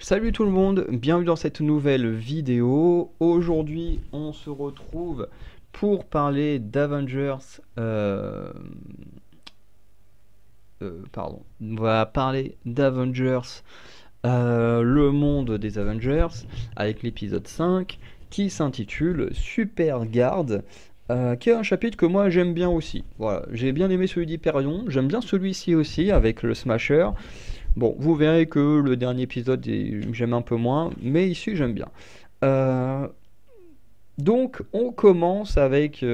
Salut tout le monde, bienvenue dans cette nouvelle vidéo. Aujourd'hui, on se retrouve pour parler d'Avengers. On va parler d'Avengers, le monde des Avengers, avec l'épisode 5 qui s'intitule Super Garde, qui est un chapitre que moi j'aime bien aussi. Voilà, j'ai bien aimé celui d'Hyperion, j'aime bien celui-ci aussi avec le Smasher. Bon, vous verrez que le dernier épisode, j'aime un peu moins, mais ici j'aime bien. Euh, donc, on commence avec dans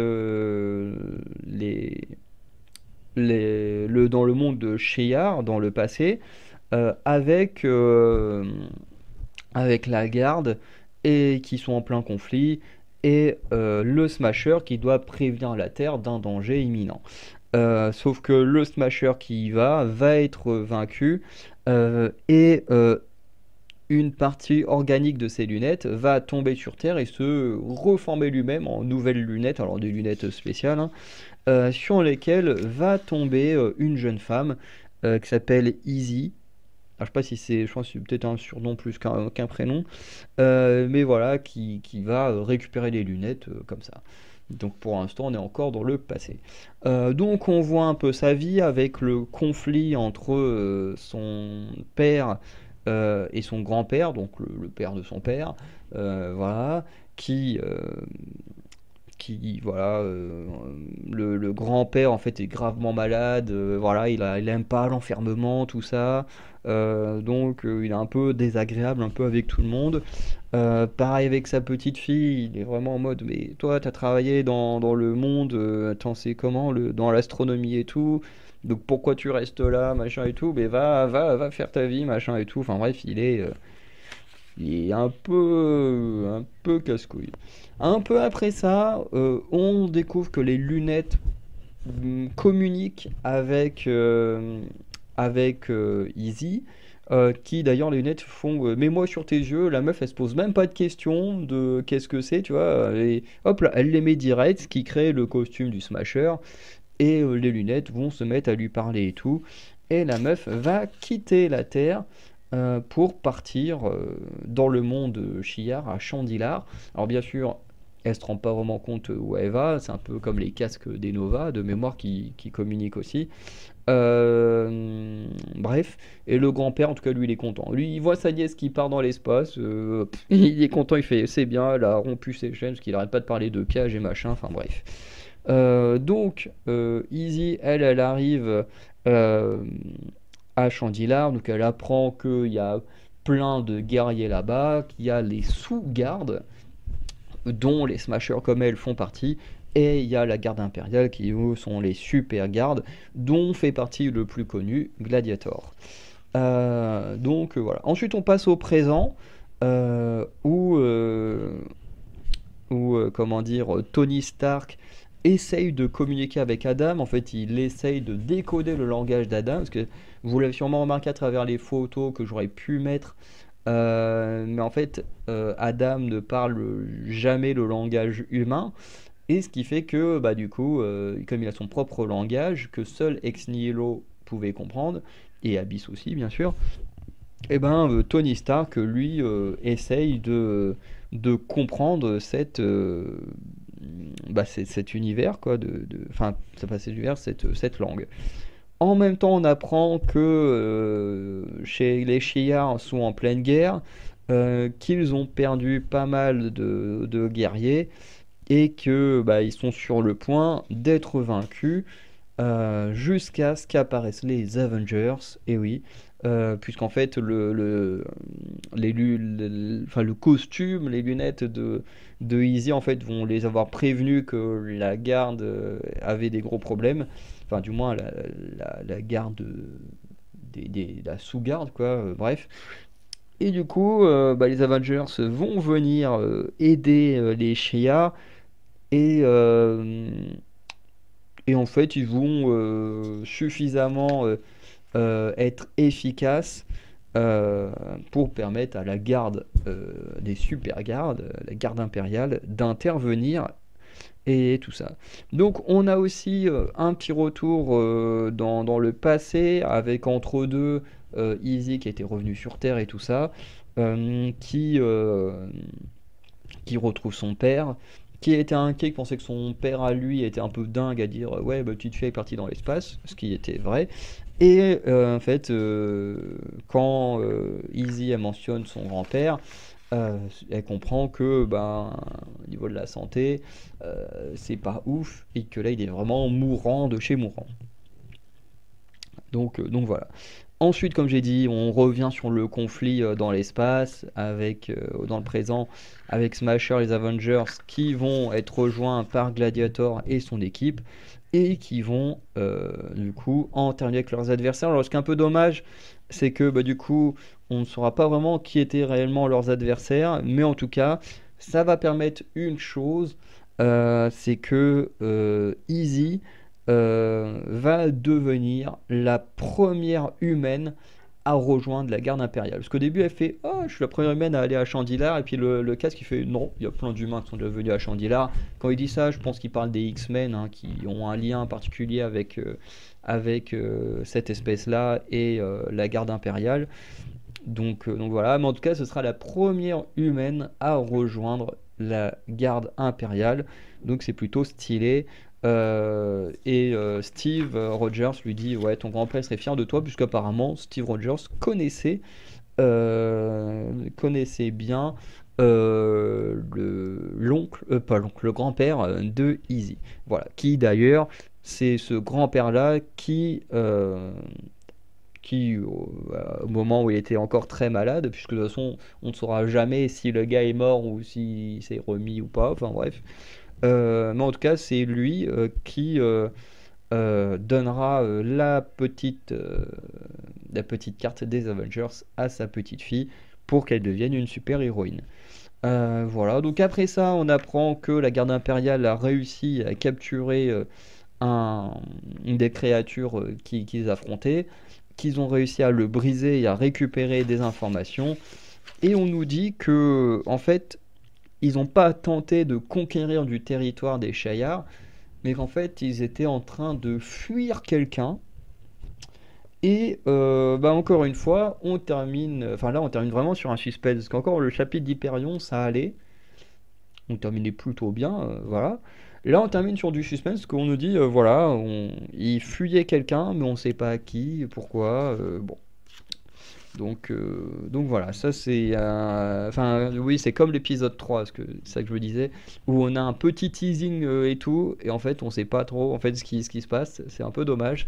le monde de Shi'ar, dans le passé, avec, avec la garde, et qui sont en plein conflit, et le Smasher qui doit prévenir la Terre d'un danger imminent. Sauf que le Smasher qui y va être vaincu, et une partie organique de ses lunettes va tomber sur Terre et se reformer lui-même en nouvelles lunettes, alors des lunettes spéciales, hein, sur lesquelles va tomber une jeune femme qui s'appelle Easy. Alors, je sais pas si c'est, je pense que c'est peut-être un surnom plus qu'un prénom, mais voilà, qui va récupérer les lunettes comme ça. Donc pour l'instant, on est encore dans le passé. Donc on voit un peu sa vie avec le conflit entre son père et son grand-père, donc le père de son père, voilà, qui, euh, voilà, le grand-père en fait est gravement malade, voilà, il aime pas l'enfermement, tout ça, donc il est un peu désagréable, un peu avec tout le monde. Pareil avec sa petite fille, il est vraiment en mode, mais toi, t'as travaillé dans le monde, attends, c'est comment, dans l'astronomie et tout, donc pourquoi tu restes là, machin et tout, mais va faire ta vie, machin et tout, enfin bref, il est un peu casse-couille. Un peu après ça, on découvre que les lunettes communiquent avec Easy, qui d'ailleurs les lunettes font mets-moi sur tes yeux. La meuf elle se pose même pas de questions de qu'est-ce que c'est, tu vois, et hop là, elle les met direct, ce qui crée le costume du Smasher, et les lunettes vont se mettre à lui parler et tout, et la meuf va quitter la Terre pour partir dans le monde Shi'ar à Chandilar. Alors bien sûr, elle se rend pas vraiment compte où elle va, c'est un peu comme les casques des Nova de mémoire qui communiquent aussi. Bref, et le grand-père, en tout cas, lui, il est content. Lui, il voit sa nièce qui part dans l'espace, il est content, il fait c'est bien, elle a rompu ses chaînes, parce qu'il arrête pas de parler de cage et machin, enfin bref. Donc, Easy, elle arrive euh, à Chandilar, donc elle apprend qu'il y a plein de guerriers là-bas, qu'il y a les sous-gardes, dont les Smashers comme elle font partie, et il y a la garde impériale qui eux sont les super gardes, dont fait partie le plus connu, Gladiator. Donc voilà. Ensuite on passe au présent, où comment dire, Tony Stark essaye de communiquer avec Adam. En fait, il essaye de décoder le langage d'Adam, parce que vous l'avez sûrement remarqué à travers les photos que j'aurais pu mettre. Mais en fait, Adam ne parle jamais le langage humain. Et ce qui fait que, bah, du coup, comme il a son propre langage, que seul Ex Nihilo pouvait comprendre, et Abyss aussi, bien sûr, et ben Tony Stark, lui, essaye de comprendre cet univers, quoi, enfin, c'est pas cet univers, cette langue. En même temps, on apprend que chez les Shi'ar sont en pleine guerre, qu'ils ont perdu pas mal de guerriers, et que bah, ils sont sur le point d'être vaincus jusqu'à ce qu'apparaissent les Avengers. Et oui, puisqu'en fait enfin, le costume, les lunettes de Easy en fait vont les avoir prévenus que la garde avait des gros problèmes. Enfin, du moins la garde la sous-garde, quoi. Bref. Et du coup, bah, les Avengers vont venir aider les Shia, et, et en fait, ils vont suffisamment être efficaces pour permettre à la garde des super gardes, la garde impériale, d'intervenir et tout ça. Donc on a aussi un petit retour dans le passé avec entre deux Easy qui était revenu sur Terre et tout ça, qui retrouve son père, qui était inquiet, qui pensait que son père à lui était un peu dingue à dire ouais, bah, petite fille est partie dans l'espace, ce qui était vrai. Et en fait, quand Easy elle mentionne son grand-père, elle comprend que ben, au niveau de la santé, c'est pas ouf et que là il est vraiment mourant de chez mourant. Donc voilà. Ensuite, comme j'ai dit, on revient sur le conflit dans l'espace, dans le présent, avec Smasher, les Avengers, qui vont être rejoints par Gladiator et son équipe, et qui vont du coup en terminer avec leurs adversaires. Alors, ce qui est un peu dommage, c'est que bah, du coup, on ne saura pas vraiment qui étaient réellement leurs adversaires, mais en tout cas, ça va permettre une chose, c'est que Easy va devenir la première humaine à rejoindre la garde impériale. Parce qu'au début, elle fait oh, je suis la première humaine à aller à Chandilar. Et puis le casque, il fait non, il y a plein d'humains qui sont déjà venus à Chandilar. Quand il dit ça, je pense qu'il parle des X-Men hein, qui ont un lien particulier avec cette espèce-là et la garde impériale. Donc voilà, mais en tout cas, ce sera la première humaine à rejoindre la garde impériale. Donc c'est plutôt stylé. Et Steve Rogers lui dit ouais, ton grand-père serait fier de toi, puisqu'apparemment Steve Rogers connaissait bien pas l'oncle, le grand-père de Easy. Voilà, qui d'ailleurs, c'est ce grand-père-là qui au moment où il était encore très malade, puisque de toute façon, on ne saura jamais si le gars est mort ou s'il s'est remis ou pas, enfin bref. Mais en tout cas, c'est lui qui donnera la petite carte des Avengers à sa petite fille pour qu'elle devienne une super héroïne. Voilà, donc après ça, on apprend que la garde impériale a réussi à capturer un, une des créatures qu'ils affrontaient, qu'ils ont réussi à le briser et à récupérer des informations. Et on nous dit que, en fait, ils n'ont pas tenté de conquérir du territoire des Shayars, mais qu'en fait, ils étaient en train de fuir quelqu'un. Et bah encore une fois, on termine vraiment sur un suspense. Parce qu'encore le chapitre d'Hyperion, ça allait. On terminait plutôt bien, voilà. Là, on termine sur du suspense, parce qu'on nous dit, voilà, il fuyait quelqu'un, mais on ne sait pas qui, pourquoi. Bon. Donc voilà, ça c'est. Enfin, oui, c'est comme l'épisode 3, parce que c'est ça que je vous disais, où on a un petit teasing et tout, et en fait, on sait pas trop en fait, ce qui se passe. C'est un peu dommage.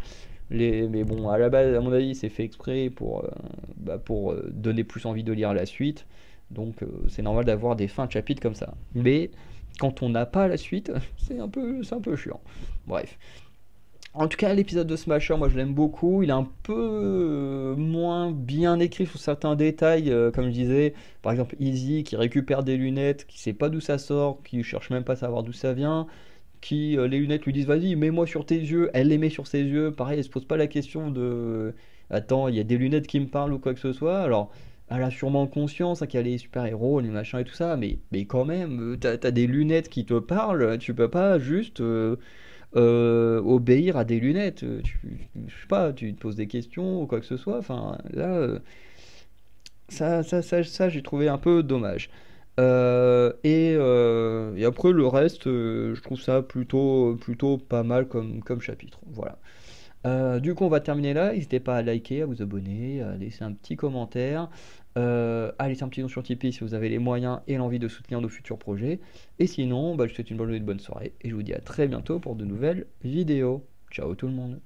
Mais bon, à la base, à mon avis, c'est fait exprès pour donner plus envie de lire la suite. Donc c'est normal d'avoir des fins de chapitre comme ça. Mais quand on n'a pas la suite, c'est un peu chiant. Bref. En tout cas, l'épisode de Smasher, moi je l'aime beaucoup. Il est un peu moins bien écrit sur certains détails, comme je disais. Par exemple, Easy qui récupère des lunettes, qui sait pas d'où ça sort, qui cherche même pas à savoir d'où ça vient. Les lunettes lui disent vas-y, mets-moi sur tes yeux. Elle les met sur ses yeux. Pareil, elle se pose pas la question de attends, il y a des lunettes qui me parlent ou quoi que ce soit. Alors, elle a sûrement conscience hein, qu'il y a les super-héros, les machins et tout ça, mais quand même, t'as des lunettes qui te parlent, tu peux pas juste obéir à des lunettes. Je sais pas, tu te poses des questions ou quoi que ce soit. Enfin, là, ça j'ai trouvé un peu dommage. Et après, le reste, je trouve ça plutôt pas mal comme chapitre. Voilà. Du coup, on va terminer là. N'hésitez pas à liker, à vous abonner, à laisser un petit commentaire, à laisser un petit nom sur Tipeee si vous avez les moyens et l'envie de soutenir nos futurs projets. Et sinon, bah, je vous souhaite une bonne journée, une bonne soirée, et je vous dis à très bientôt pour de nouvelles vidéos. Ciao tout le monde.